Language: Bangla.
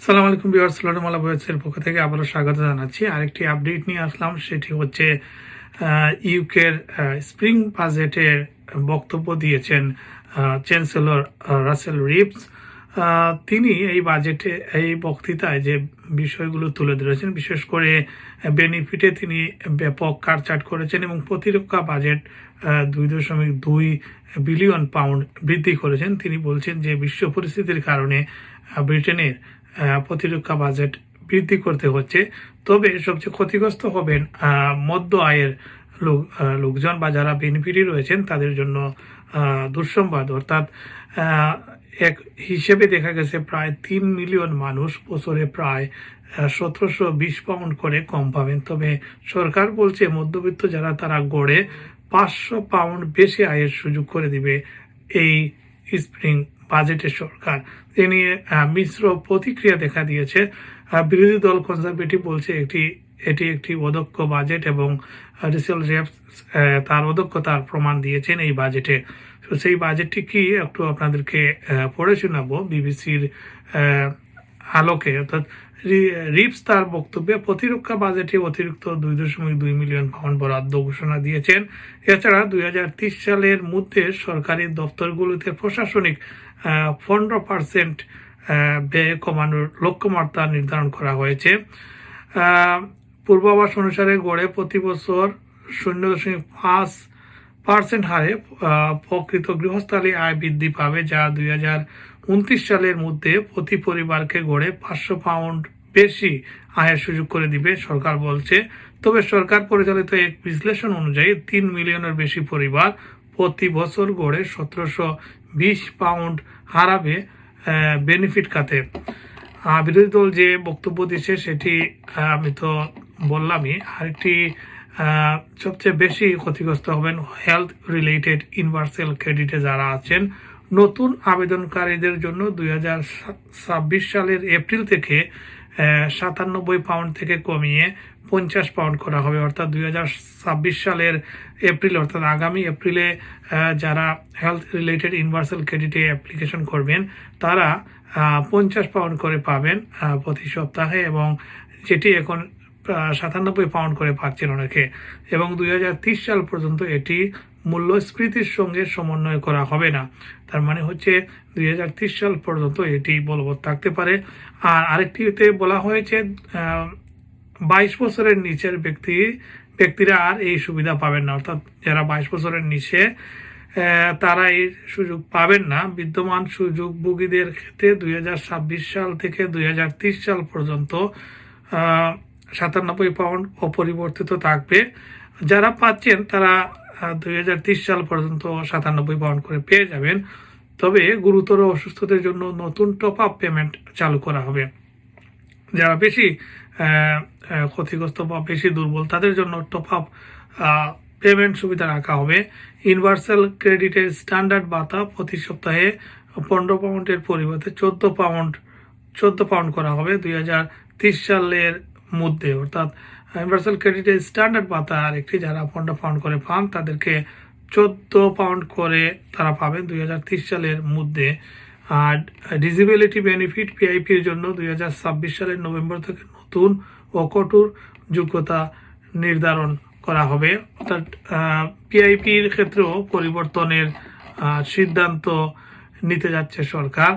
সালাম আলাইকুম ভিউয়ার্স, লটমালা বয়েসের পক্ষ থেকে আবারও স্বাগত জানাচ্ছি। আরেকটি আপডেট নিয়ে আসলাম, সেটি হচ্ছে ইউকের স্প্রিং বাজেটের বক্তব্য দিয়েছেন চ্যান্সেলর রাসেল রিভস। তিনি এই বক্তৃতায় যে বিষয়গুলো তুলে ধরেছেন, বিশেষ করে বেনিফিটে তিনি ব্যাপক কাটছাঁট করেছেন এবং প্রতিরক্ষা বাজেট 2.2 বিলিয়ন পাউন্ড বৃদ্ধি করেছেন। তিনি বলছেন যে বিশ্ব পরিস্থিতির কারণে ব্রিটেনের প্রতিরক্ষা বাজেট বৃদ্ধি করতে হচ্ছে। তবে সবচেয়ে ক্ষতিগ্রস্ত হবেন মধ্য আয়ের লোকজন বা যারা বেনিফিটি রয়েছেন তাদের জন্য দুঃসংবাদ। অর্থাৎ এক হিসেবে দেখা গেছে প্রায় 3 মিলিয়ন মানুষ বছরে প্রায় 1720 পাউন্ড করে কম পাবেন। তবে সরকার বলছে মধ্যবিত্ত যারা তারা গড়ে 500 পাউন্ড বেশি আয়ের সুযোগ করে দিবে এই স্প্রিং বাজেটের সরকার। এ নিয়ে মিশ্র প্রতিক্রিয়া দেখা দিয়েছে। বিরোধী দল কনজারভেটিভ বলছে এটি একটি অদক্ষ বাজেট এবং রাসেল রিভস তার অদক্ষতার প্রমাণ দিয়েছেন এই বাজেটে। তো সেই বাজেটটি কি একটু আপনাদেরকে পড়ে শোনাবো বিবিসির আলোকে। অর্থাৎ রিভস তার বক্তব্যে প্রতিরক্ষা বাজেটে অতিরিক্ত 2.2 মিলিয়ন পাউন্ড বরাদ্দ ঘোষণা দিয়েছেন। এছাড়া 2030 সালের মধ্যে সরকারি দপ্তরগুলোতে প্রশাসনিক 15% ব্যয় কমানোর লক্ষ্যমাত্রা নির্ধারণ করা হয়েছে। পূর্বাভাস অনুসারে গড়ে প্রতি বছর 0.5% হারে প্রকৃত গৃহস্থালী আয় বৃদ্ধি পাবে, যা 2029 সালের মধ্যে প্রতি পরিবারকে গড়ে 500 পাউন্ড বেশি আয়ের সুযোগ করে দিবে সরকার বলছে। তবে সরকার পরিচালিত এক বিশ্লেষণ অনুযায়ী 3 মিলিয়নের বেশি পরিবার প্রতি বছর গড়ে 1720 পাউন্ড হারাবে বেনিফিট খাতে। বিরোধী দল যে বক্তব্য দিচ্ছে সেটি আমি তো বললামই। আরেকটি সবচেয়ে বেশি ক্ষতিগ্রস্ত হবেন হেলথ রিলেটেড ইউনিভার্সাল ক্রেডিটে যারা আছেন। নতুন আবেদনকারীদের জন্য 2026 সালের এপ্রিল থেকে 97 পাউন্ড থেকে কমিয়ে 50 পাউন্ড করা হবে। অর্থাৎ 2026 সালের এপ্রিল, অর্থাৎ আগামী এপ্রিলে যারা হেলথ রিলেটেড ইউনিভার্সাল ক্রেডিটে অ্যাপ্লিকেশন করবেন তারা 50 পাউন্ড করে পাবেন প্রতি সপ্তাহে, এবং যেটি এখন 97 পাউন্ড করে পাচ্ছেন অনেকে। এবং 2030 সাল পর্যন্ত এটি মূল্যস্ফীতির সঙ্গে সমন্বয় করা হবে না। তার মানে হচ্ছে 2030 সাল পর্যন্ত এটি বলবৎ থাকতে পারে। আর আরেকটিতে বলা হয়েছে 22 বছরের নিচের ব্যক্তিরা আর এই সুবিধা পাবেন না। অর্থাৎ যারা 22 বছরের নিচে তারা এই সুযোগ পাবেন না। বিদ্যমান সুযোগভোগীদের ক্ষেত্রে 2026 সাল থেকে 2030 সাল পর্যন্ত 97 পাউন্ড অপরিবর্তিত থাকবে। যারা পাচ্ছেন তারা 2030 সাল পর্যন্ত 97 পাউন্ড করে পেয়ে যাবেন। তবে গুরুতর অসুস্থতার জন্য নতুন টপ আপ পেমেন্ট চালু করা হবে। যারা বেশি ক্ষতিগ্রস্ত বা বেশি দুর্বল তাদের জন্য টপ আপ পেমেন্ট সুবিধা রাখা হবে। ইউনিভার্সাল ক্রেডিটের স্ট্যান্ডার্ড ভাতা প্রতি সপ্তাহে 15 পাউন্ডের পরিবর্তে 14 পাউন্ড করা হবে 2030 সালের মধ্যে। অর্থাৎ ইউনিভার্সাল ক্রেডিটের স্ট্যান্ডার্ড ভাতা আরেকটি, যারা 15 পাউন্ড করে পান তাদেরকে 14 পাউন্ড করে তারা পাবেন 2030 সালের মধ্যে। আর ডিসেবিলিটি বেনিফিট পিআইপির জন্য 2026 সালের নভেম্বর থেকে নতুন ও কঠোর যোগ্যতা নির্ধারণ করা হবে। অর্থাৎ পিআইপির ক্ষেত্রেও পরিবর্তনের সিদ্ধান্ত নিতে যাচ্ছে সরকার।